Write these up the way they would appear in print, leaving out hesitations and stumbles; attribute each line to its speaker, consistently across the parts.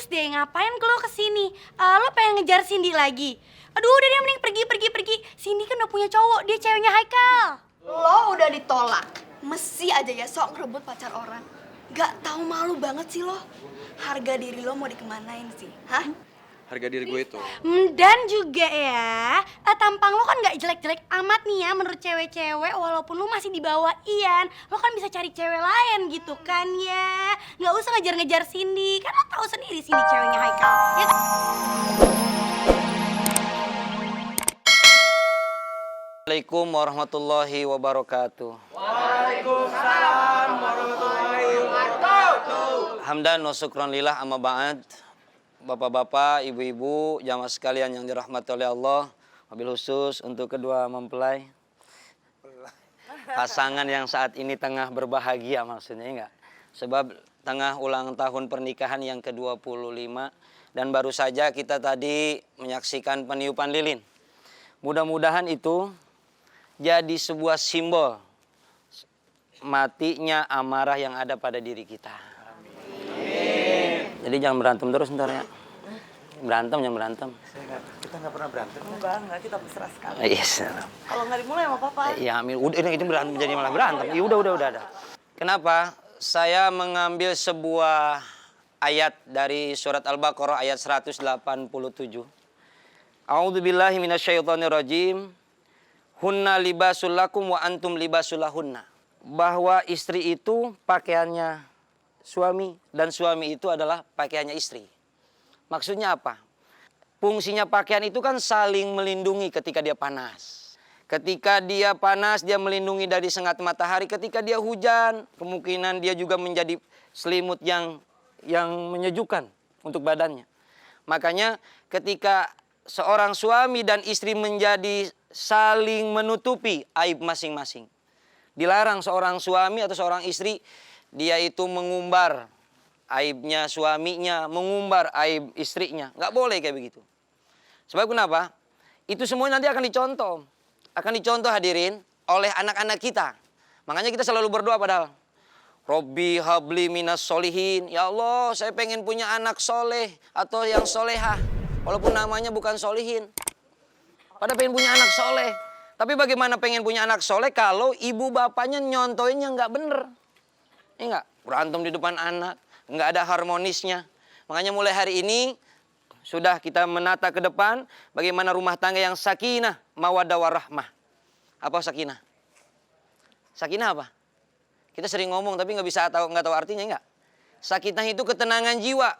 Speaker 1: serius deh, ngapain lo kesini? Lo pengen ngejar Cindy lagi? Aduh, udah deh, mending pergi. Cindy kan udah punya cowok, dia ceweknya Haikal.
Speaker 2: Lo udah ditolak, mesti aja ya sok ngerebut pacar orang. Gak tahu malu banget sih lo. Harga diri lo mau dikemanain sih, hah?
Speaker 3: Harga diri gue itu.
Speaker 1: Dan juga ya, tampang lo kan gak jelek-jelek amat nih ya menurut cewek-cewek. Walaupun lo masih di bawah Ian, lo kan bisa cari cewek lain gitu kan ya. Gak usah ngejar-ngejar Cindy, kan lo tahu sendiri Cindy ceweknya Haikal. Ya kan?
Speaker 4: Assalamualaikum warahmatullahi wabarakatuh.
Speaker 3: Waalaikumsalam warahmatullahi wabarakatuh.
Speaker 4: Hamdan wa syukran lillah amma ba'd. Bapak-bapak, ibu-ibu, jamaah sekalian yang dirahmati oleh Allah, wabil khusus untuk kedua mempelai. Pasangan yang saat ini tengah berbahagia maksudnya enggak? Sebab tengah ulang tahun pernikahan yang ke-25 dan baru saja kita tadi menyaksikan peniupan lilin. Mudah-mudahan itu jadi sebuah simbol matinya amarah yang ada pada diri kita. Amin. Jadi jangan berantem terus ntar ya. Jangan berantem.
Speaker 3: Kita nggak pernah berantem.
Speaker 2: Enggak, kita mesra sekali.
Speaker 4: Yes.
Speaker 2: Kalau nggak dimulai sama papa.
Speaker 4: Ya, amin. Udah itu berantem jadi malah berantem. Ya udah. Kenapa? Saya mengambil sebuah ayat dari surat Al-Baqarah ayat 187. A'udzubillahi minasyaitonirrajim. Hunna libasul lakum wa antum libasul lahunna. Bahwa istri itu pakaiannya suami dan suami itu adalah pakaiannya istri. Maksudnya apa? Fungsinya pakaian itu kan saling melindungi ketika dia panas. Ketika dia panas dia melindungi dari sengat matahari. Ketika dia hujan kemungkinan dia juga menjadi selimut yang menyejukkan untuk badannya. Makanya ketika seorang suami dan istri menjadi saling menutupi aib masing-masing. Dilarang seorang suami atau seorang istri dia itu mengumbar aibnya suaminya, mengumbar aib istrinya. Nggak boleh kayak begitu. Sebab kenapa? Itu semua nanti akan dicontoh. Akan dicontoh hadirin oleh anak-anak kita. Makanya kita selalu berdoa padahal. Robbi habli minas solihin. Ya Allah, saya pengen punya anak soleh atau yang solehah. Walaupun namanya bukan solihin. Pada pengen punya anak soleh. Tapi bagaimana pengen punya anak soleh kalau ibu bapaknya nyontoinnya nggak bener. Ini nggak? Berantem di depan anak. Nggak ada harmonisnya. Makanya mulai hari ini sudah kita menata ke depan. Bagaimana rumah tangga yang sakinah, mawaddah warahmah. Apa sakinah? Sakinah apa? Kita sering ngomong tapi nggak tahu artinya nggak? Sakinah itu ketenangan jiwa.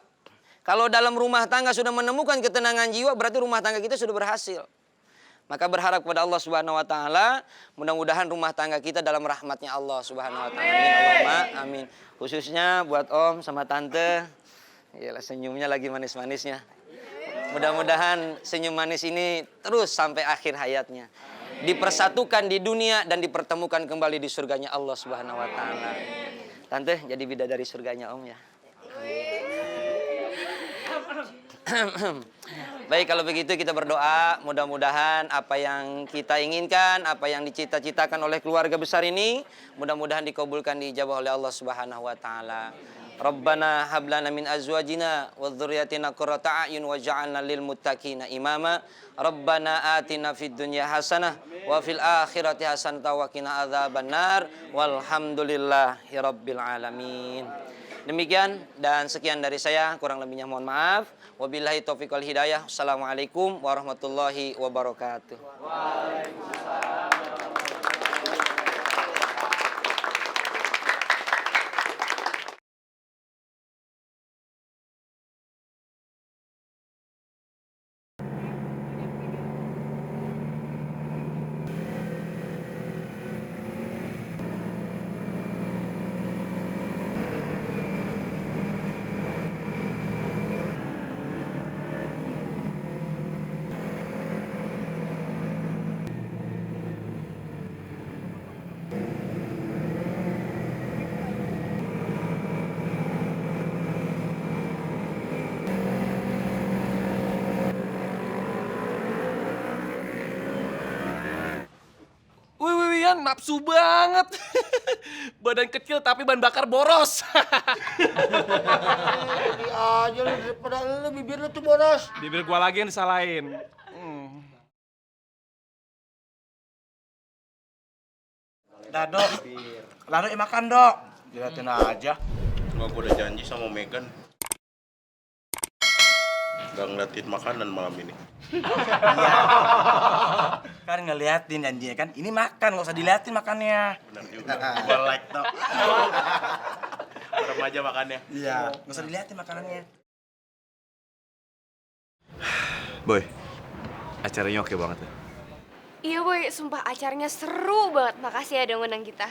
Speaker 4: Kalau dalam rumah tangga sudah menemukan ketenangan jiwa, berarti rumah tangga kita sudah berhasil. Maka berharap kepada Allah Subhanahu wa taala, mudah-mudahan rumah tangga kita dalam rahmatnya Allah Subhanahu wa taala. Amin Allahumma amin. Khususnya buat Om sama Tante. Yalah senyumnya lagi manis-manisnya. Mudah-mudahan senyum manis ini terus sampai akhir hayatnya. Dipersatukan di dunia dan dipertemukan kembali di surganya Allah Subhanahu wa taala. Tante jadi bidadari surganya Om ya. Baik, kalau begitu kita berdoa mudah-mudahan apa yang kita inginkan, apa yang dicita-citakan oleh keluarga besar ini mudah-mudahan dikabulkan, diijabah oleh Allah Subhanahu wa taala. Rabbana hab lana min azwajina wa dzurriyyatina qurrata a'yun waj'alna lil muttaqina imama. Rabbana atina fid dunya hasanah wa fil akhirati hasanah wa qina adzabannar. Walhamdulillahi rabbil alamin. Demikian dan sekian dari saya, kurang lebihnya mohon maaf. Wabillahi taufiq wal hidayah. Assalamualaikum warahmatullahi wabarakatuh. Waalaikumsalam.
Speaker 5: Wian nafsu banget. Badan kecil tapi ban bakar boros. aja lu daripada lu bibir lu tuh boros.
Speaker 6: Bibir gua lagi yang disalahin.
Speaker 5: Dah, Dok. Lalu makan, Dok. Dilihatin aja.
Speaker 7: Cuma gue udah janji sama Megan gak ngeliatin makanan malam ini.
Speaker 5: Kan ngeliatin janjinya kan. Ini makan, nggak usah diliatin makannya.
Speaker 7: Benar juga. Gue like Dok. Remaja makannya.
Speaker 5: Iya, nggak usah diliatin makanannya.
Speaker 7: Boy, acaranya oke banget ya.
Speaker 8: Iya boy, sumpah acaranya seru banget. Makasih ya udah ngundang kita.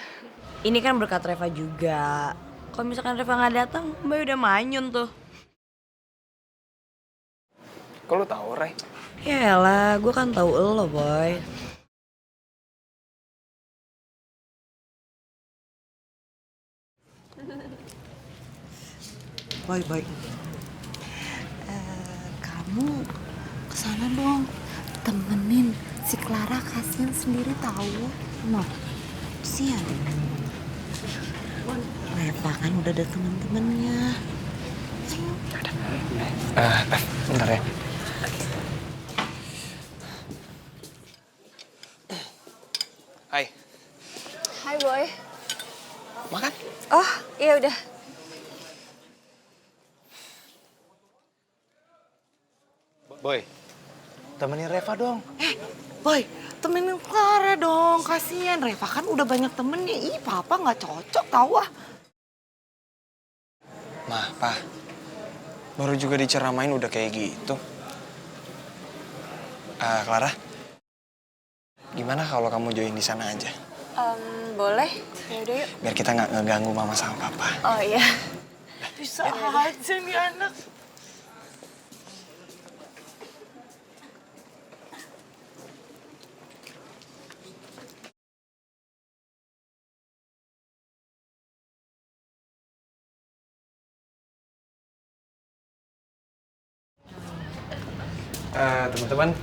Speaker 9: Ini kan berkat Reva juga. Kalau misalkan Reva nggak datang, Mbak udah manyun tuh.
Speaker 6: Kok lu tahu, Ray?
Speaker 9: Yaelah, gue kan tahu lo, boy.
Speaker 10: Baik. Kamu kesana dong, temenin si Clara, kasihan sendiri tahu. Noh, sian. Reva kan udah ada temen-temennya.
Speaker 6: Bentar ya. Hai,
Speaker 8: Hai boy.
Speaker 6: makan?
Speaker 8: Oh iya udah.
Speaker 3: Boy, temenin Reva dong.
Speaker 10: Boy, temenin Clara dong, kasihan. Reva kan udah banyak temennya. Ih, papa nggak cocok tahu ah.
Speaker 6: Mah, Pa. Baru juga diceramain udah kayak gitu. Clara. Gimana kalau kamu join di sana aja?
Speaker 8: Boleh. Yaudah yuk.
Speaker 6: Biar kita nggak ngeganggu mama sama papa.
Speaker 8: Oh iya.
Speaker 10: Bisa aja nih anak.
Speaker 6: Teman-teman,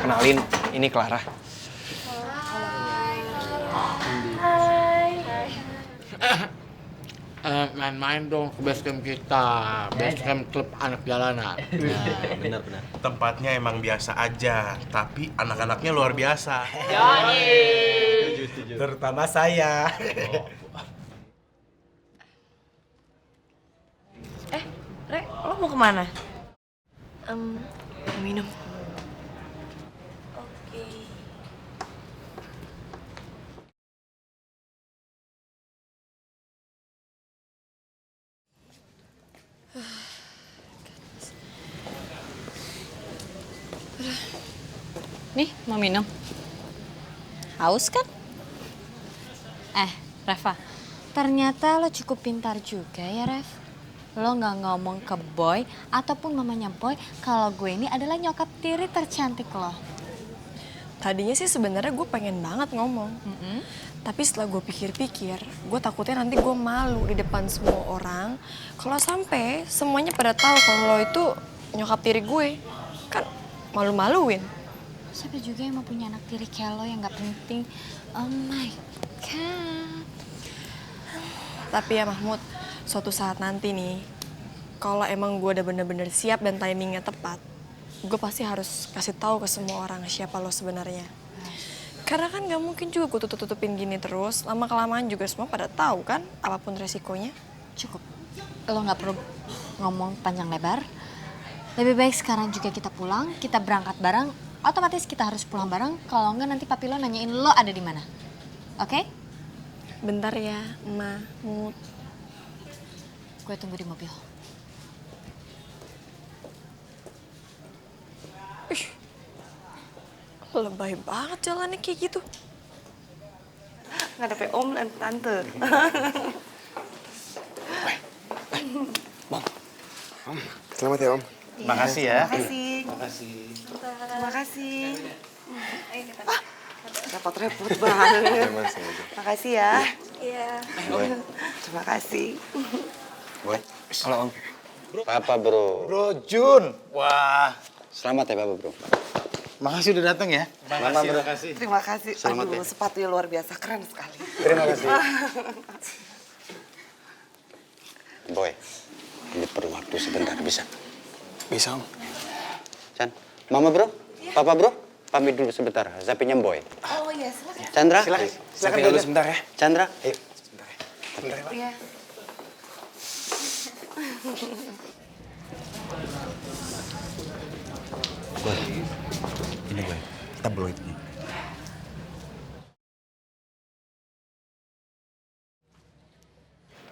Speaker 6: kenalin, ini Clara.
Speaker 5: Main-main dong ke base camp kita. Base camp klub anak jalanan.
Speaker 3: Benar.
Speaker 7: Tempatnya emang biasa aja, tapi anak-anaknya luar biasa.
Speaker 5: Terutama saya.
Speaker 9: Re, lo mau kemana?
Speaker 8: Minum.
Speaker 11: Nih, mau minum. Haus kan? Reva, ternyata lo cukup pintar juga ya, Rev. Lo nggak ngomong ke Boy ataupun mamanya Boy kalau gue ini adalah nyokap tiri tercantik lo.
Speaker 12: Tadinya sih sebenarnya gue pengen banget ngomong. Tapi setelah gue pikir-pikir, gue takutnya nanti gue malu di depan semua orang. Kalau sampai semuanya pada tahu kalau lo itu nyokap tiri gue, kan malu-maluin.
Speaker 11: Siapa juga yang mau punya anak tiri kayak lo yang nggak penting? Oh my God.
Speaker 12: Tapi ya Mahmud, suatu saat nanti nih, kalau emang gue udah bener-bener siap dan timingnya tepat, gue pasti harus kasih tahu ke semua orang siapa lo sebenarnya. Karena kan gak mungkin juga gue tutup-tutupin gini terus, lama-kelamaan juga semua pada tahu kan, apapun resikonya.
Speaker 11: Cukup. Lo nggak perlu ngomong panjang lebar. Lebih baik sekarang juga kita pulang, kita berangkat bareng. Otomatis kita harus pulang bareng. Kalau enggak nanti papi lo nanyain lo ada di mana. Oke?
Speaker 12: Bentar ya, Mahmud.
Speaker 11: Gue tunggu di mobil.
Speaker 12: Lebay banget jalannya kayak gitu.
Speaker 10: Nggak ada om dan tante.
Speaker 3: Selamat ya, Om.
Speaker 5: Makasih ya.
Speaker 10: Terima kasih. Repot-repot banget. Makasih ya.
Speaker 8: Iya.
Speaker 10: Terima kasih.
Speaker 3: Boy.
Speaker 6: Halo, Om.
Speaker 3: Papa, Bro.
Speaker 5: Bro Jun. Wah,
Speaker 3: Selamat ya, Papa, Bro.
Speaker 5: makasih udah datang ya.
Speaker 3: Makasih.
Speaker 10: Terima kasih.
Speaker 3: Selamat
Speaker 10: Aduh,
Speaker 3: ya.
Speaker 10: sepatunya luar biasa, keren sekali.
Speaker 3: Terima kasih. Boy, Ini perlu waktu sebentar, bisa?
Speaker 6: Bisa, Om.
Speaker 3: Chan, Mama bro, Papa bro, pamit dulu sebentar. Saya pinjam Boy.
Speaker 10: Oh iya, silakan.
Speaker 3: Chandra,
Speaker 6: Silakan dulu sebentar ya.
Speaker 3: Chandra, ayo.
Speaker 6: Sebentar ya, Pak.
Speaker 8: Iya.
Speaker 7: Boy, ini Boy, kita blow it nih.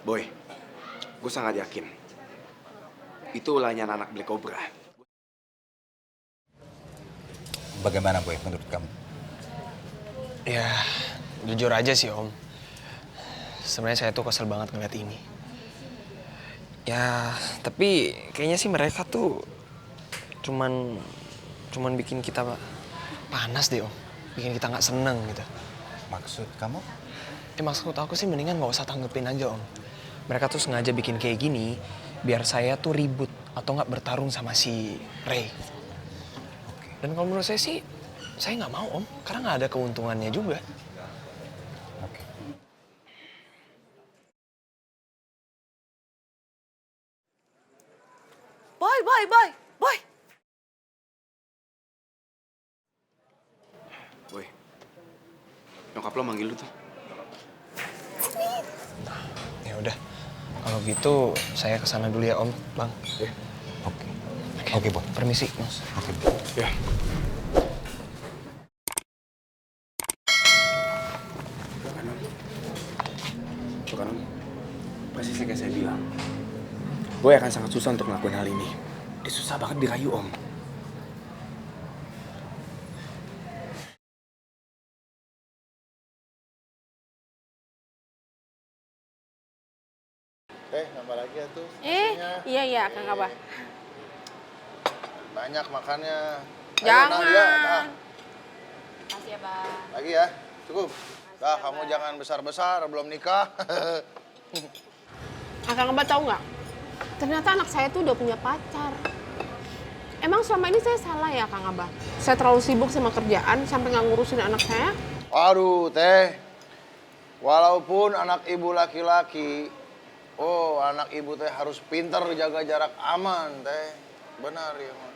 Speaker 6: Boy, gue sangat yakin. Itu ulahnya anak Black Cobra.
Speaker 7: Bagaimana Boy menurut kamu?
Speaker 6: Ya, jujur aja sih Om. Sebenarnya saya tuh kesel banget ngeliat ini. Ya, tapi kayaknya sih mereka tuh cuman bikin kita panas deh Om. Bikin kita nggak seneng gitu.
Speaker 7: Maksud kamu?
Speaker 6: Ya maksud aku sih mendingan nggak usah tanggepin aja Om. Mereka tuh sengaja bikin kayak gini biar saya tuh ribut atau nggak bertarung sama si Ray. Dan kalau menurut saya sih, saya nggak mau Om, karena nggak ada keuntungannya juga.
Speaker 7: Oke.
Speaker 10: Boy.
Speaker 6: Boy, nyokap lo manggil lu tuh. Ya udah, kalau gitu saya kesana dulu ya Om, Bang.
Speaker 7: Oke. Oke, Boy.
Speaker 6: Permisi, Mas.
Speaker 7: Oke, Boy.
Speaker 6: Ya. Tuh kan, Om. Persis kayak saya bilang. Boy akan sangat susah untuk ngelakuin hal ini. Dia susah banget dirayu, Om.
Speaker 13: Nambah lagi ya tuh.
Speaker 8: Iya, Kang Abah.
Speaker 13: Banyak makannya.
Speaker 8: Jangan.
Speaker 13: Makasih ya, Bang. Lagi ya, cukup. Dah, kamu jangan besar-besar, belum nikah.
Speaker 8: Kang Abah tahu nggak? Ternyata anak saya tuh udah punya pacar. Emang selama ini saya salah ya, Kang Abah? Saya terlalu sibuk sama kerjaan sampai nggak ngurusin anak saya?
Speaker 13: Aduh, Teh. Walaupun anak ibu laki-laki, anak ibu teh harus pintar jaga jarak aman, Teh. Benar ya, mah.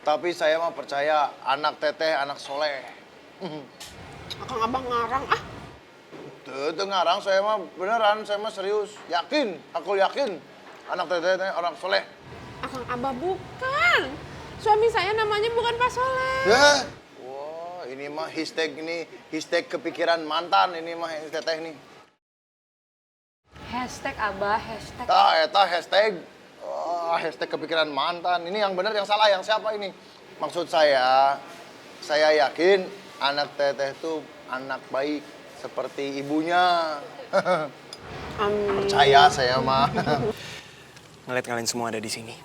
Speaker 13: Tapi saya mah percaya anak teteh anak soleh.
Speaker 8: Kang Abah ngarang ah.
Speaker 13: Tuh ngarang saya mah beneran, saya mah serius. Yakin, aku yakin anak teteh orang soleh.
Speaker 8: Kang Abah bukan. Suami saya namanya bukan Pak Soleh.
Speaker 13: Ya. Wah, ini mah hashtag kepikiran mantan ini mah yang teteh nih.
Speaker 8: Hashtag Abah, hashtag.
Speaker 13: Eta hashtag. Hashtag kepikiran mantan. Ini yang benar, yang salah, yang siapa ini? Maksud saya yakin anak teteh tuh anak baik seperti ibunya. Percaya saya mah.
Speaker 6: Ngeliat kalian semua ada di sini.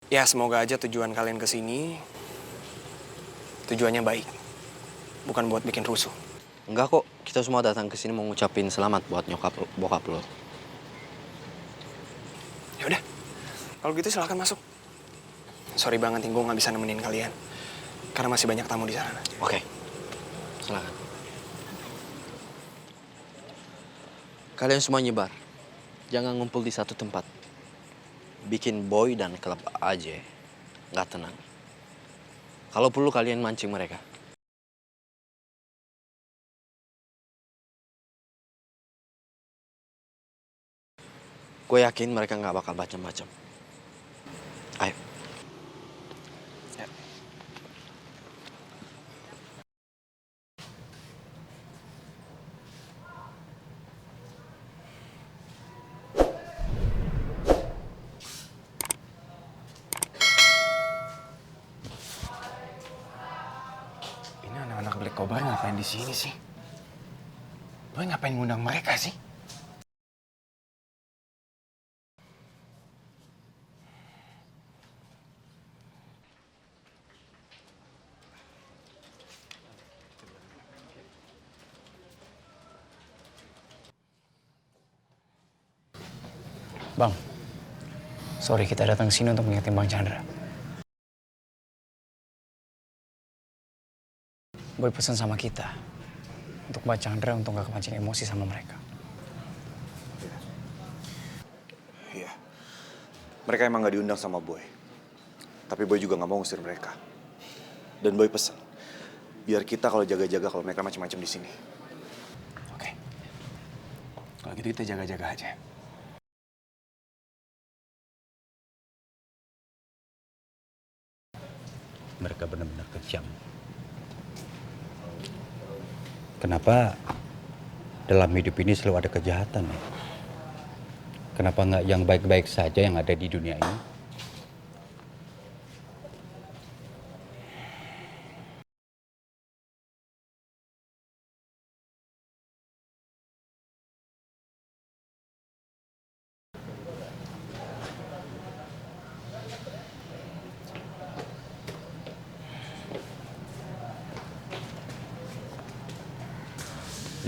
Speaker 6: Ya semoga aja tujuan kalian ke sini tujuannya baik, bukan buat bikin rusuh.
Speaker 4: Enggak kok, kita semua datang ke sini mau ngucapin selamat buat bokap lo.
Speaker 6: Ya udah, kalau gitu silahkan masuk. Sorry banget gue nggak bisa nemenin kalian karena masih banyak tamu di sana.
Speaker 4: Oke, silakan. Kalian semua nyebar, jangan ngumpul di satu tempat. Bikin Boy dan klub aja nggak tenang. Kalau perlu kalian mancing mereka. Gue yakin mereka nggak bakal macam-macam. Ayo.
Speaker 6: Ya. Ini anak-anak Black Cobra ngapain di sini sih? Gue ngapain ngundang mereka sih?
Speaker 14: Bang, sorry kita datang sini untuk mengingatkan Bang Chandra. Boy pesan sama kita untuk Bang Chandra untuk gak kepancing emosi sama mereka.
Speaker 15: Iya. Mereka emang gak diundang sama Boy. Tapi Boy juga gak mau ngusir mereka. Dan Boy pesen, biar kita kalau jaga-jaga kalau mereka macam-macam di sini.
Speaker 6: Oke. Kalau gitu kita jaga-jaga aja.
Speaker 3: Mereka benar-benar kejam. Kenapa dalam hidup ini selalu ada kejahatan ya? Kenapa nggak yang baik-baik saja yang ada di dunia ini?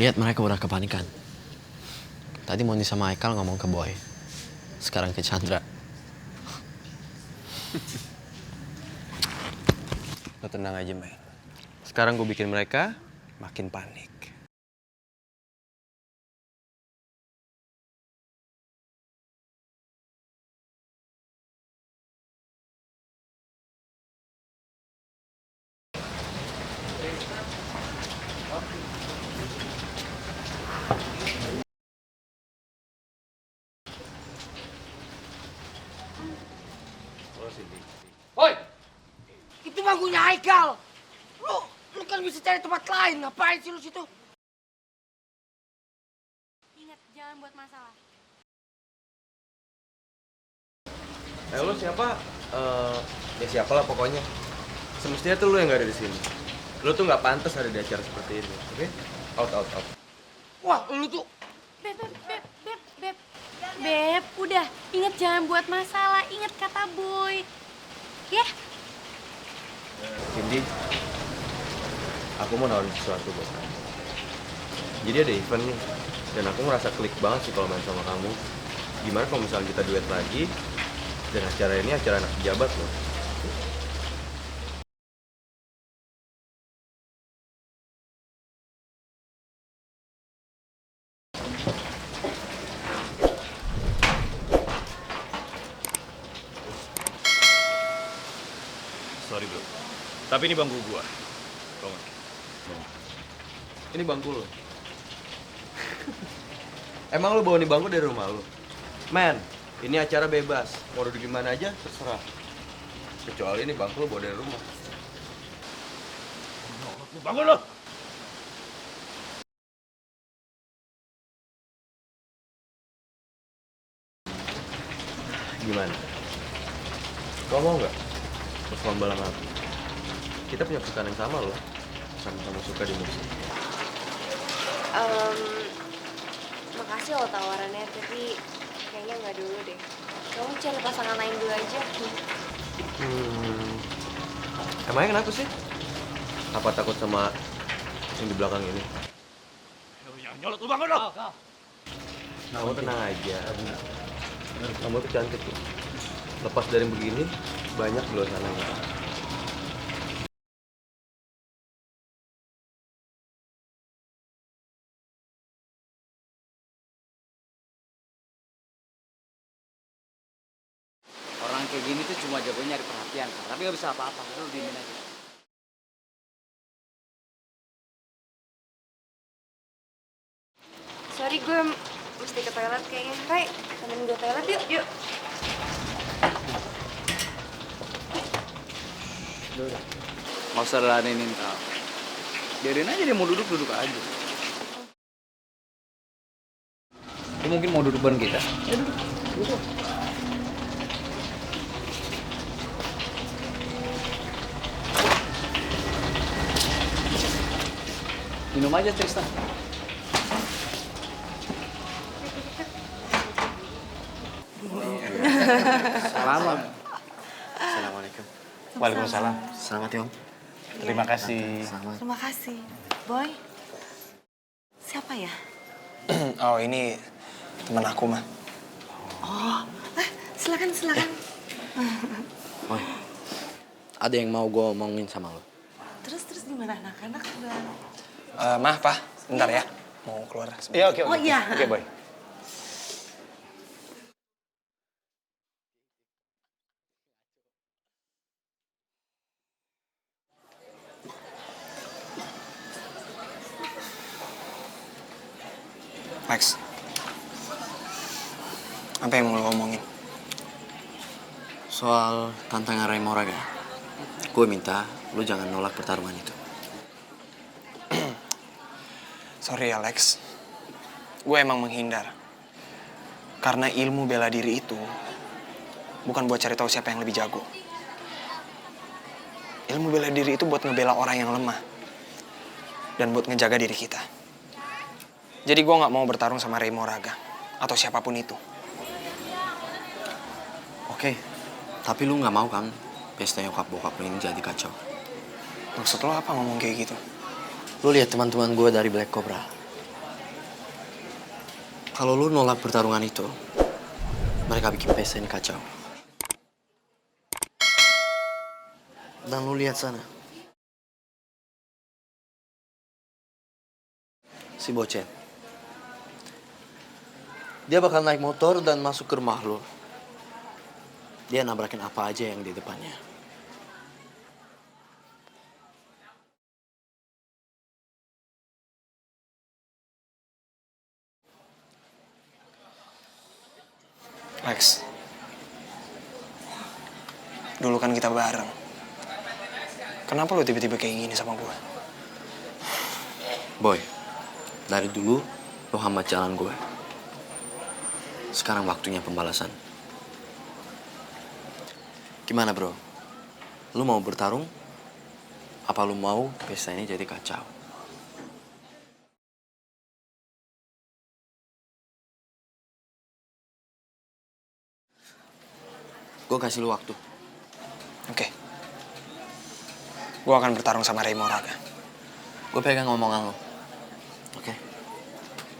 Speaker 16: Lihat mereka udah kepanikan. Tadi Mondi sama Haikal ngomong ke Boy. Sekarang ke Chandra.
Speaker 6: Lo tenang aja, Mai. Sekarang gue bikin mereka makin panik.
Speaker 17: Woi, itu bangkunya Haikal. Lu kan bisa cari tempat lain. Ngapain sih lu situ?
Speaker 1: Ingat, jangan buat masalah.
Speaker 18: Lu siapa? Ya siapalah pokoknya. Semestinya tuh lu yang gak ada di sini. Lu tuh nggak pantas ada di acara seperti ini, oke? Out.
Speaker 17: Wah, lu tuh.
Speaker 1: Beb, udah. Ingat jangan buat masalah. Ingat kata Boy. Ya?
Speaker 18: Cindy, aku mau nawarin sesuatu buat kamu. Jadi ada event nih, dan aku ngerasa klik banget sih kalau main sama kamu. Gimana kalau misalnya kita duet lagi, dan acara ini acara anak pejabat loh.
Speaker 15: Sorry bro, tapi ini bangku gua. Tolong.
Speaker 18: Ini bangku lo. Emang lo bawa nih bangku dari rumah lo? Men, ini acara bebas. Mau duduk di mana aja, terserah. Kecuali ini bangku lo bawa dari rumah.
Speaker 15: Bangun lo!
Speaker 18: Gimana? Kau mau nggak perform bareng aku? Kita punya kesukaan yang sama loh. Sama-sama suka di musik.
Speaker 12: Makasih loh tawarannya, tapi kayaknya nggak dulu deh. Kamu cari pasangan lain dulu aja.
Speaker 18: Emangnya kenapa sih? Apa takut sama yang di belakang ini?
Speaker 15: Yang nyolot lu bangun lo!
Speaker 18: Kamu tenang aja. Kamu tuh cantik tuh. Lepas dari begini, banyak di luar sana yang nggak.
Speaker 19: Orang kayak gini tuh cuma jago nyari perhatian, kan? Tapi gak bisa apa-apa, lu diemin aja.
Speaker 12: Sorry, gue mesti ke toilet kayaknya. Ray, temenin gue toilet yuk. Yuk.
Speaker 19: Gak usah ladenin kau. Biarin aja dia mau duduk aja. Dia mungkin mau duduk bareng kita. Ya duduk. Minum aja Tristan.
Speaker 5: Selamat. Assalamualaikum. Waalaikumsalam.
Speaker 16: Selamat ya Om.
Speaker 5: Terima kasih.
Speaker 10: Terima kasih. Boy, siapa ya?
Speaker 6: Oh, ini teman aku, mah.
Speaker 10: Oh, silakan.
Speaker 16: Boy, ada yang mau gue omongin sama lo.
Speaker 10: Terus gimana anak-anak udah?
Speaker 6: Mah, Pak, bentar ya. Mau keluar sebentar.
Speaker 15: Iya, oke.
Speaker 10: Oh, iya.
Speaker 15: Oke, Boy.
Speaker 6: Lex, apa yang mau lo ngomongin?
Speaker 16: Soal tantangan Ray Moraga, gue minta lu jangan nolak pertarungan itu.
Speaker 6: Sorry ya Lex, gue emang menghindar. Karena ilmu bela diri itu bukan buat cari tahu siapa yang lebih jago. Ilmu bela diri itu buat ngebela orang yang lemah. Dan buat ngejaga diri kita. Jadi gue gak mau bertarung sama Ray Moraga. Atau siapapun itu.
Speaker 16: Oke, tapi lu nggak mau kan pesta nyokap bokap lu ini jadi kacau?
Speaker 6: Maksud lo apa ngomong kayak gitu?
Speaker 16: Lu lihat teman-teman gue dari Black Cobra. Kalau lu nolak pertarungan itu, mereka bikin pesta ini kacau. Dan lu lihat sana. Si Bocet. Dia bakal naik motor dan masuk ke rumah lu. Dia nabrakin apa aja yang di depannya.
Speaker 6: Lex, dulu kan kita bareng. Kenapa lo tiba-tiba kayak gini sama gue?
Speaker 16: Boy, dari dulu lo hambat jalan gue. Sekarang waktunya pembalasan. Gimana bro? Lu mau bertarung? Apa lu mau pesta ini jadi kacau? Gue kasih lu waktu.
Speaker 6: Oke. Gue akan bertarung sama Ray Moraga.
Speaker 16: Gue pegang omongan lo. Oke?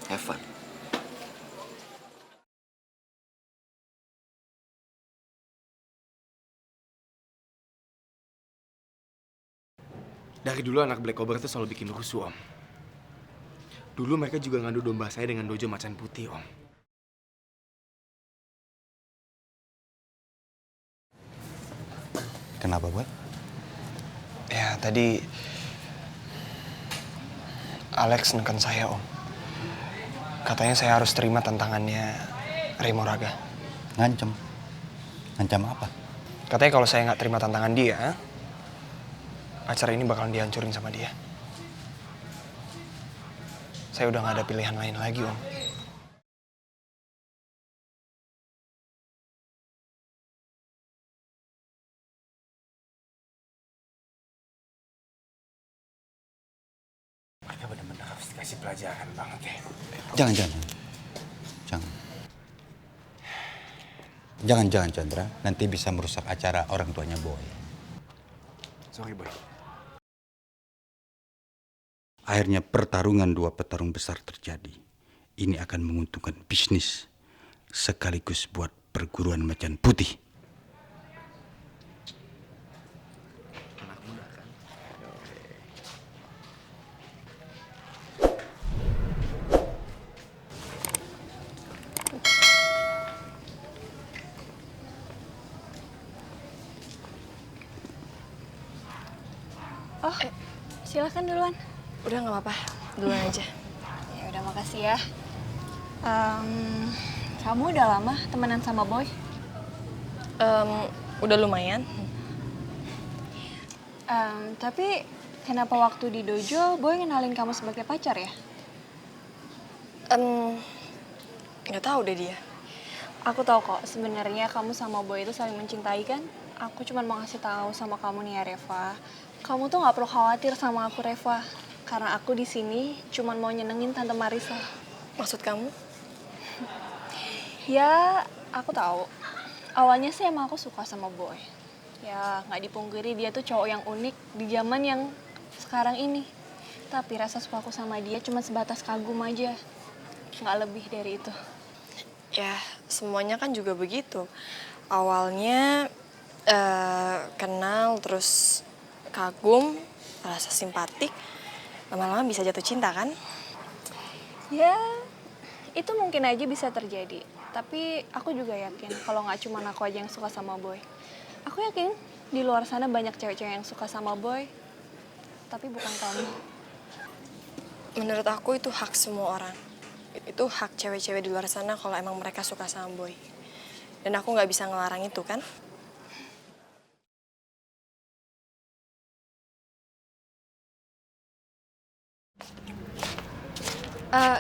Speaker 16: Have fun.
Speaker 6: Dari dulu anak Black Cobra itu selalu bikin rusuh, Om. Dulu mereka juga ngadu domba saya dengan dojo macan putih, Om.
Speaker 3: Kenapa, Boy?
Speaker 6: Ya, tadi Alex neken saya, Om. Katanya saya harus terima tantangannya Ray Moraga.
Speaker 3: Ngancem? Ngancam apa?
Speaker 6: Katanya kalau saya nggak terima tantangan dia, acara ini bakalan dihancurin sama dia. Saya udah nggak ada pilihan lain lagi, Om.
Speaker 5: Mereka benar-benar harus dikasih pelajaran banget ya.
Speaker 3: Jangan. Jangan, Chandra. Nanti bisa merusak acara orang tuanya Boy.
Speaker 5: Sorry, Boy.
Speaker 3: Akhirnya pertarungan dua petarung besar terjadi. Ini akan menguntungkan bisnis sekaligus buat perguruan macan putih.
Speaker 12: Oh, silakan duluan. Udah nggak apa-apa, duluan aja.
Speaker 11: Ya udah, makasih ya. Kamu udah lama temenan sama Boy?
Speaker 12: Udah lumayan.
Speaker 11: Tapi kenapa waktu di dojo Boy ngenalin kamu sebagai pacar ya?
Speaker 12: Nggak tahu deh dia.
Speaker 11: Aku tahu kok, sebenarnya kamu sama Boy itu saling mencintai kan? Aku cuma mau ngasih tahu sama kamu nih ya, Reva. Kamu tuh nggak perlu khawatir sama aku, Reva. Karena aku di sini cuma mau nyenengin Tante Marisa.
Speaker 12: Maksud kamu?
Speaker 11: Ya, aku tahu. Awalnya sih emang aku suka sama Boy. Ya, nggak dipungkiri dia tuh cowok yang unik di zaman yang sekarang ini. Tapi rasa suka aku sama dia cuma sebatas kagum aja. Nggak lebih dari itu.
Speaker 12: Ya, semuanya kan juga begitu. Awalnya kenal, terus kagum, rasa simpatik, lama-lama bisa jatuh cinta kan?
Speaker 11: Ya, itu mungkin aja bisa terjadi. Tapi aku juga yakin kalau nggak cuma aku aja yang suka sama Boy. Aku yakin di luar sana banyak cewek-cewek yang suka sama Boy. Tapi bukan kamu.
Speaker 12: Menurut aku itu hak semua orang. Itu hak cewek-cewek di luar sana kalau emang mereka suka sama boy. Dan aku nggak bisa ngelarang itu kan?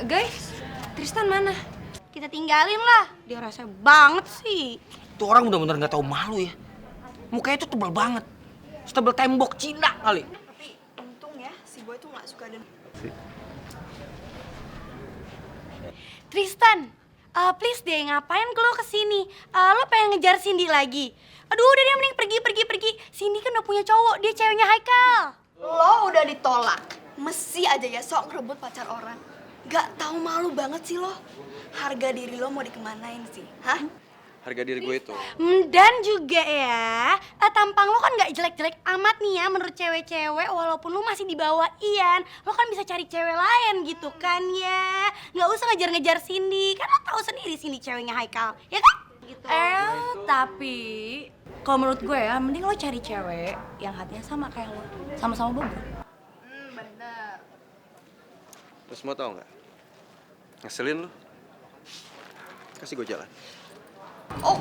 Speaker 1: Guys, Tristan mana? Kita tinggalin lah. Dia rasa banget sih.
Speaker 17: Tuh orang bener-bener nggak tahu malu ya. Mukanya tuh tebal banget. Setebal tembok Cina kali.
Speaker 2: Tapi untung ya si boy tuh nggak suka dan
Speaker 1: Tristan, please deh, ngapain lo kesini? Lo pengen ngejar Cindy lagi? Aduh, udah deh, mending pergi. Cindy kan udah punya cowok, dia ceweknya Haikal.
Speaker 2: lo udah ditolak. Mesti aja ya sok ngerebut pacar orang. Gak tahu malu banget sih lo. Harga diri lo mau dikemanain sih? Hah?
Speaker 18: Harga diri gue itu.
Speaker 1: Dan juga ya, tampang lo kan gak jelek-jelek amat nih ya menurut cewek-cewek. Walaupun lo masih di bawah Ian, lo kan bisa cari cewek lain gitu kan ya. Gak usah ngejar-ngejar Cindy, kan lo tahu sendiri Cindy ceweknya Haikal, ya kan? Gitu.
Speaker 9: Tapi kalau menurut gue ya, mending lo cari cewek yang hatinya sama kayak lo, sama-sama bobo.
Speaker 2: Bener.
Speaker 18: Terus mau tau nggak? Ngeselin lu? Kasih gue jalan.
Speaker 2: Oh.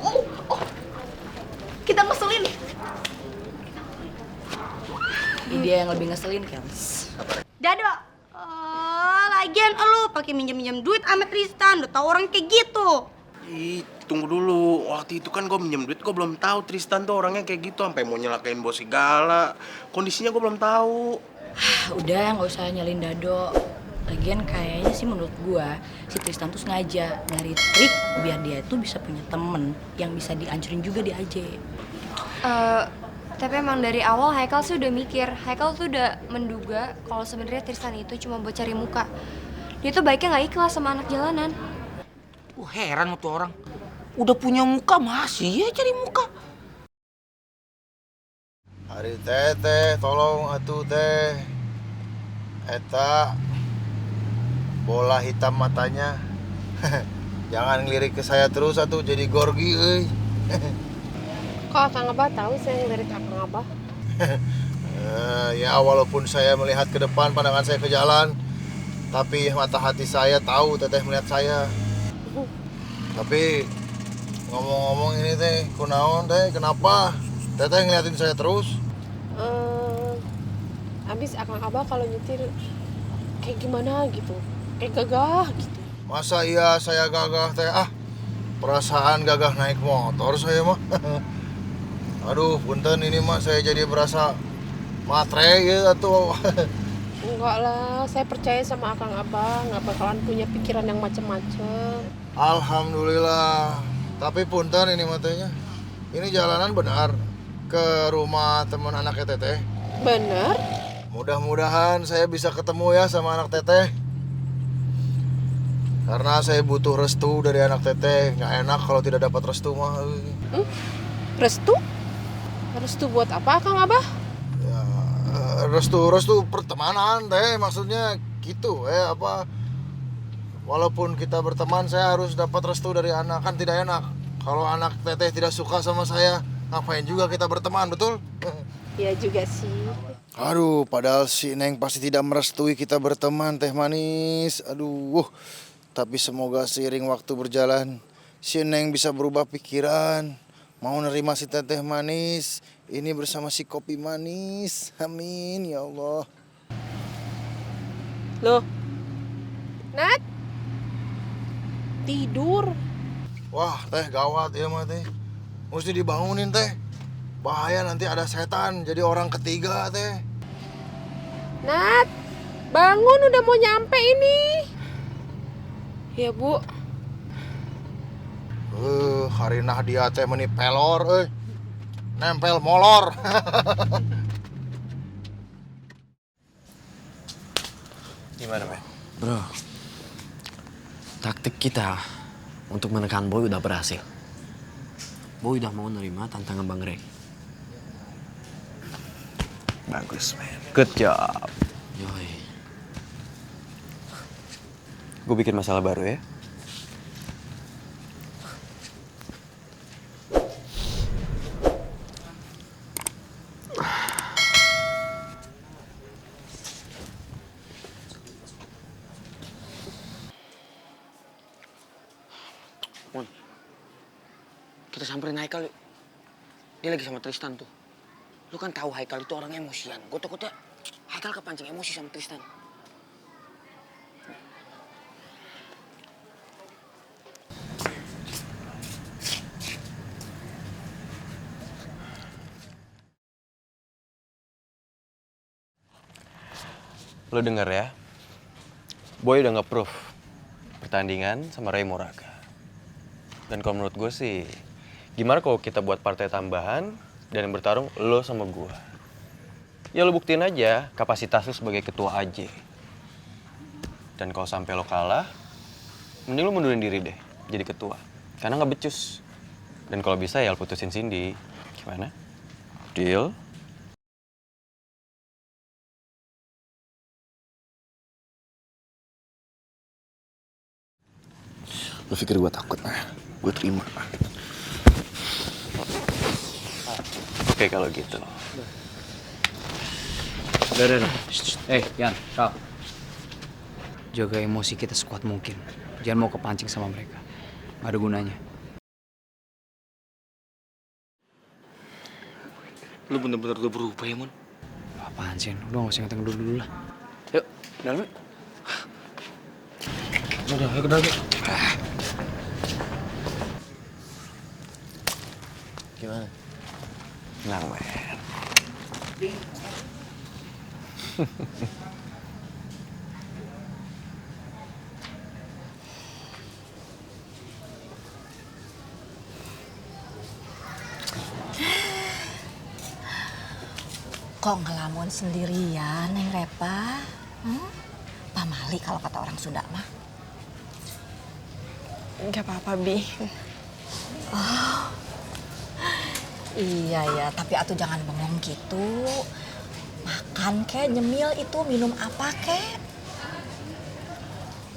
Speaker 2: Kita ngeselin.
Speaker 9: Dia yang lebih ngeselin kan.
Speaker 1: Dado, lagian lo pakai minjem duit sama Tristan, udah tau orang kayak gitu.
Speaker 7: Ih, tunggu dulu. Waktu itu kan gue minjem duit, gue belum tahu Tristan tuh orangnya kayak gitu, sampai mau nyelakain bos segala. Kondisinya gue belum tahu.
Speaker 9: Udah, nggak usah nyalin Dado. Lagian kayaknya sih menurut gua si Tristan tuh sengaja nyari trik biar dia tuh bisa punya temen yang bisa dihancurin juga di AJ.
Speaker 11: Tapi emang dari awal Haikal sih udah mikir. Haikal tuh udah menduga kalau sebenarnya Tristan itu cuma buat cari muka. Dia tuh baiknya nggak ikhlas sama anak jalanan.
Speaker 17: Heran tuh orang. Udah punya muka masih ya cari muka.
Speaker 13: Hari teh, tolong atuh teh. Eta bola hitam matanya. Jangan ngelirik ke saya terus atuh jadi gorgi euy.
Speaker 8: Kok Akang Abah tahu saya ngelirik Akang Abah?
Speaker 13: Ya walaupun saya melihat ke depan, pandangan saya ke jalan, tapi mata hati saya tahu teteh melihat saya. Tapi ngomong-ngomong ini teh, kunaon teh, kenapa teteh ngeliatin saya terus?
Speaker 8: Abis Akang Abah kalau nyetir kayak gimana gitu, kayak gagah gitu.
Speaker 13: Masa iya saya gagah teh? Perasaan gagah naik motor saya mah. Aduh, punten ini mah saya jadi berasa matre ya tuh.
Speaker 8: Enggak lah, saya percaya sama Akang Abah, nggak bakalan punya pikiran yang macem-macem.
Speaker 13: Alhamdulillah. Tapi punten ini matanya. Ini jalanan benar ke rumah teman anak teteh.
Speaker 8: Bener.
Speaker 13: Mudah-mudahan saya bisa ketemu ya sama anak teteh. Karena saya butuh restu dari anak teteh. Nggak enak kalau tidak dapat restu mah.
Speaker 8: Restu? Restu buat apa Kang Abah?
Speaker 13: Ya, restu pertemanan teh maksudnya gitu apa. Walaupun kita berteman saya harus dapat restu dari anak, kan tidak enak. Kalau anak teteh tidak suka sama saya, ngapain juga kita berteman, betul?
Speaker 8: Ya juga sih.
Speaker 13: Aduh, padahal si Neng pasti tidak merestui kita berteman, Teh Manis. Aduh, tapi semoga seiring waktu berjalan, si Neng bisa berubah pikiran. Mau nerima si Teteh Manis, ini bersama si Kopi Manis. Amin, ya Allah.
Speaker 8: Loh, Nat? Tidur.
Speaker 13: Wah, Teh, gawat ya mah Teh. Mesti dibangunin, Teh. Bahaya nanti ada setan, jadi orang ketiga, Teh.
Speaker 8: Nat, bangun udah mau nyampe ini. Ya, Bu.
Speaker 13: Harinah dia teh meni pelor, nempel molor.
Speaker 16: Gimana, men? Bro, taktik kita untuk menekan Boy udah berhasil. Boy udah mau nerima tantangan Bang Ray.
Speaker 15: Bagus, man. Good job.
Speaker 16: Yoi.
Speaker 15: Gue bikin masalah baru ya.
Speaker 16: Mon, kita samperin Haikal yuk. Dia lagi sama Tristan tuh. Lu kan tahu Haikal itu orang emosian. Gue takutnya Haikal kepancing emosi sama Tristan.
Speaker 18: Lo denger ya, Boy udah nge-proof pertandingan sama Ray Moraga. Dan kalau menurut gue sih, gimana kalau kita buat partai tambahan dan yang bertarung lo sama gue. Ya lo buktiin aja kapasitas lo sebagai ketua AJ. Dan kalau sampai lo kalah, mending lo mundurin diri deh jadi ketua. Karena nggak becus. Dan kalau bisa ya lo putusin Cindy. Gimana? Deal?
Speaker 15: Lo pikir gue takut? Gue terima.
Speaker 18: Oke kalau gitu.
Speaker 14: Udah. Yan, Kal. Jaga emosi kita sekuat mungkin. Jangan mau kepancing sama mereka. Gak ada gunanya.
Speaker 16: Lu bener-bener udah berubah ya, Mon?
Speaker 14: Apaan sih? Udah gak usah ngeteng dulu lah. Yuk, dalam yuk.
Speaker 16: Udah, ayo ke dalam yuk.
Speaker 14: Gimana?
Speaker 18: Tenang, men.
Speaker 11: Kok ngelamun sendirian, Neng Repa? Pamali kalau kata orang Sunda mah.
Speaker 12: Gak apa-apa, Bi.
Speaker 11: Oh, iya ya, tapi atuh jangan bengong gitu. Makan kek, nyemil itu, minum apa kek?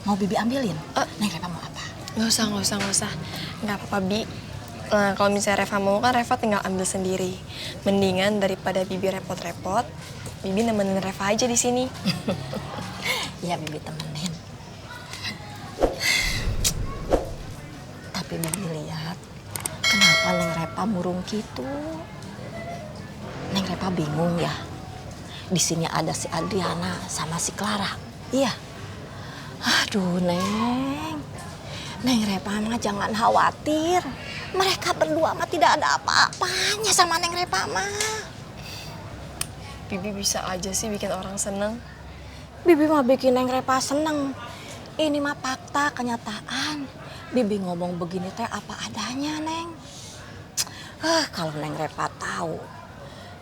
Speaker 11: Mau Bibi ambilin? Neng Repa mau apa?
Speaker 12: Gak usah. Gak apa-apa, Bi. Nah, kalau misalnya Reva mau kan Reva tinggal ambil sendiri. Mendingan daripada Bibi repot-repot, Bibi nemenin Reva aja di sini.
Speaker 11: Iya, Bibi temenin. Tapi Bibi lihat, kenapa Neng Repa murung gitu? Neng Repa bingung ya. Di sini ada si Adriana sama si Clara. Iya. Aduh, Neng. Neng Repa mah jangan khawatir. Mereka berdua mah tidak ada apa-apanya sama Neng Repa mah.
Speaker 12: Bibi bisa aja sih bikin orang seneng.
Speaker 11: Bibi mah bikin Neng Repa seneng. Ini mah fakta, kenyataan. Bibi ngomong begini teh apa adanya, Neng. Kalau Neng Repa tahu,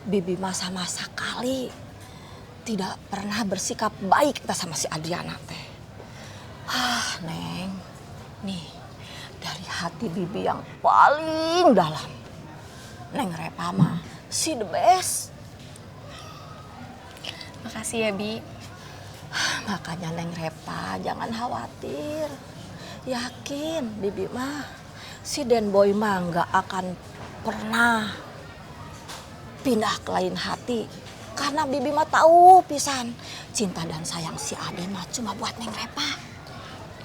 Speaker 11: Bibi mah sama sekali tidak pernah bersikap baik sama si Adriana teh. Neng, nih dari hati Bibi yang paling dalam, Neng Repa mah si the best.
Speaker 12: Makasih ya, Bi.
Speaker 11: Makanya Neng Repa jangan khawatir. Yakin Bibi mah si Den Boy mah nggak akan pernah pindah ke lain hati. Karena Bibi mah tahu pisan cinta dan sayang si Aden mah cuma buat Neng Repa.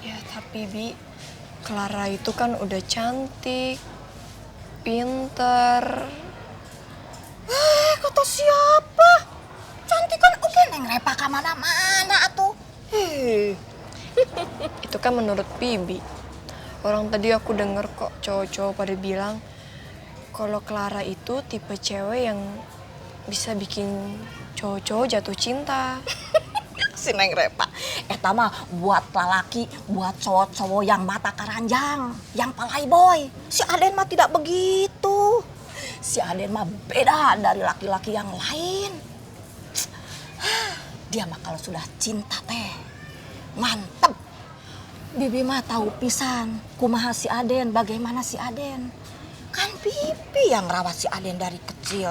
Speaker 12: Ya tapi Bi, Clara itu kan udah cantik, pinter.
Speaker 11: Kata siapa? Cantik kan oke Neng Repa kemana-mana atuh.
Speaker 12: Itu kan menurut Bibi. Orang tadi aku denger kok cowok-cowok pada bilang kalau Clara itu tipe cewek yang bisa bikin cowok-cowok jatuh cinta.
Speaker 11: Si Neng Repa, eta mah buat lelaki, buat cowok-cowok yang mata keranjang, yang playboy. Si Aden mah tidak begitu. Si Aden mah beda dari laki-laki yang lain. Dia mah kalau sudah cinta teh mantep. Bibi mah tahu pisan kumaha si Aden, bagaimana si Aden. Kan Bibi yang rawat si Aden dari kecil.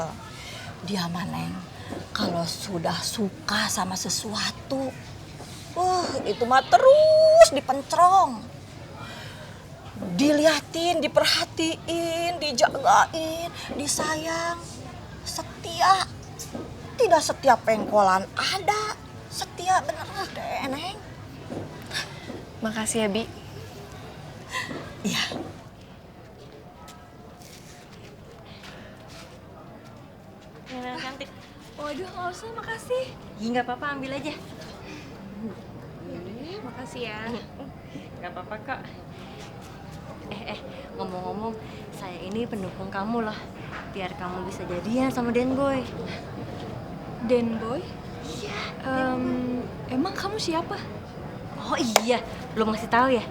Speaker 11: Dia mah Neng, kalau sudah suka sama sesuatu, itu mah terus dipencerong. Diliatin, diperhatiin, dijagain, disayang. Setia. Tidak setiap pengkolan ada. Setia bener deh, Neng.
Speaker 12: Makasih ya, Bi.
Speaker 11: Iya, Aduh, nggak usah, makasih.
Speaker 9: Ih, nggak apa-apa, ambil aja.
Speaker 11: Makasih ya.
Speaker 9: Nggak apa-apa kok. Ngomong-ngomong, saya ini pendukung kamu loh. Biar kamu bisa jadian sama Den Boy.
Speaker 11: Den Boy?
Speaker 9: Iya.
Speaker 11: Emang kamu siapa?
Speaker 9: Oh iya, belum ngasih tahu ya.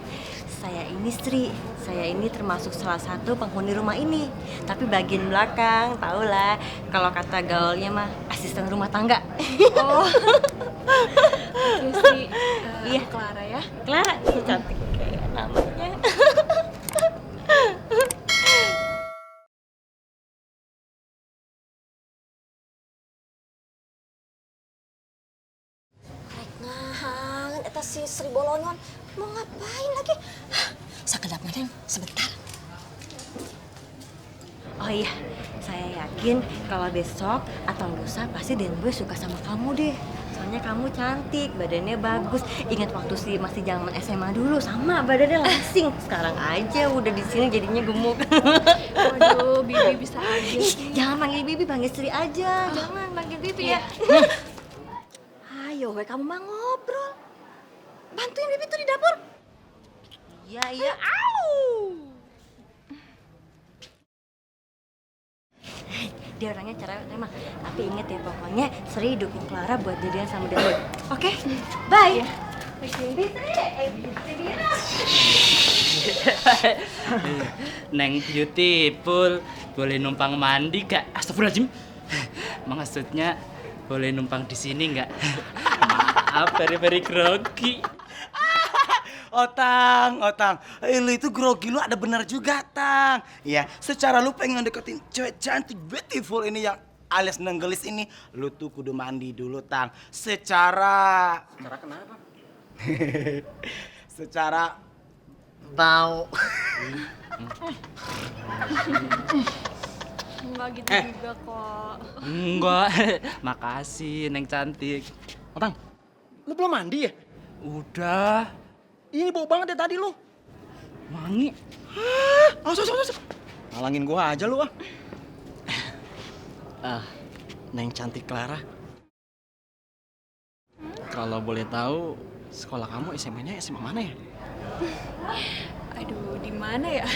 Speaker 9: Saya ini Sri. Saya ini termasuk salah satu penghuni rumah ini. Tapi bagian belakang, tau lah. Kalau kata gaulnya mah asisten rumah tangga.
Speaker 11: Oh. Oke Sri.
Speaker 9: Iya.
Speaker 11: Clara ya?
Speaker 9: Clara, cantik kayak namanya.
Speaker 11: Nah, eta si Sri Bolonyon mau ngapain lagi? Sakedap maneh sebentar.
Speaker 9: Oh iya, saya yakin kalau besok atau lusa pasti Den Boy suka sama kamu deh. Soalnya kamu cantik, badannya bagus. Ingat waktu sih masih zaman SMA dulu, sama badannya langsing. Sekarang aja udah di sini jadinya gemuk.
Speaker 11: Waduh, Bibi bisa aja sih.
Speaker 9: Jangan panggil Bibi, panggil Sri aja. Jangan panggil Bibi ya. Ayo, kamu mah ngobrol. Bantuin Bibi tuh di dapur. Iya. Au. Dia orangnya cerewet emang. Tapi inget ya, pokoknya Sri dukung Clara buat jadian sama Den Boy. Oke? Bye.
Speaker 20: Neng beautiful, boleh numpang mandi gak? Astagfirullahaladzim. Maksudnya boleh numpang di sini nggak? Maaf, very grogi.
Speaker 5: Otang, lu itu grogi lu ada benar juga, Tang. Ya, secara lu pengen deketin cewek cantik beautiful ini yang alias nenggelis ini, lu tuh kudu mandi dulu, Tang. Secara
Speaker 16: kenapa?
Speaker 5: secara bau.
Speaker 11: Enggak gitu juga kok.
Speaker 20: Enggak, makasih Neng cantik.
Speaker 5: Otang, lu belum mandi ya?
Speaker 20: Udah.
Speaker 5: Ini bau banget ya tadi lu.
Speaker 20: Wangi.
Speaker 5: Halangin gua aja lu ah. Neng cantik Clara. Kalau boleh tahu, sekolah kamu SMA-nya SMA mana ya?
Speaker 11: Aduh, di mana ya?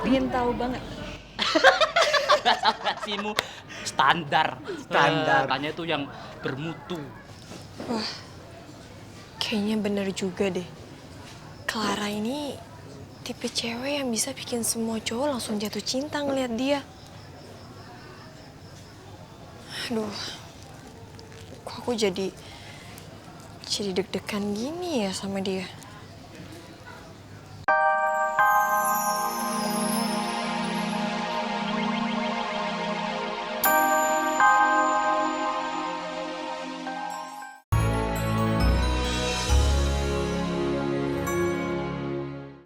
Speaker 11: Pengen tahu banget.
Speaker 20: Kasihmu standar. Tanya tuh yang bermutu.
Speaker 12: Wah, kayaknya bener juga deh. Clara ini tipe cewek yang bisa bikin semua cowok langsung jatuh cinta ngeliat dia. Aduh, kok aku jadi deg-degan gini ya sama dia.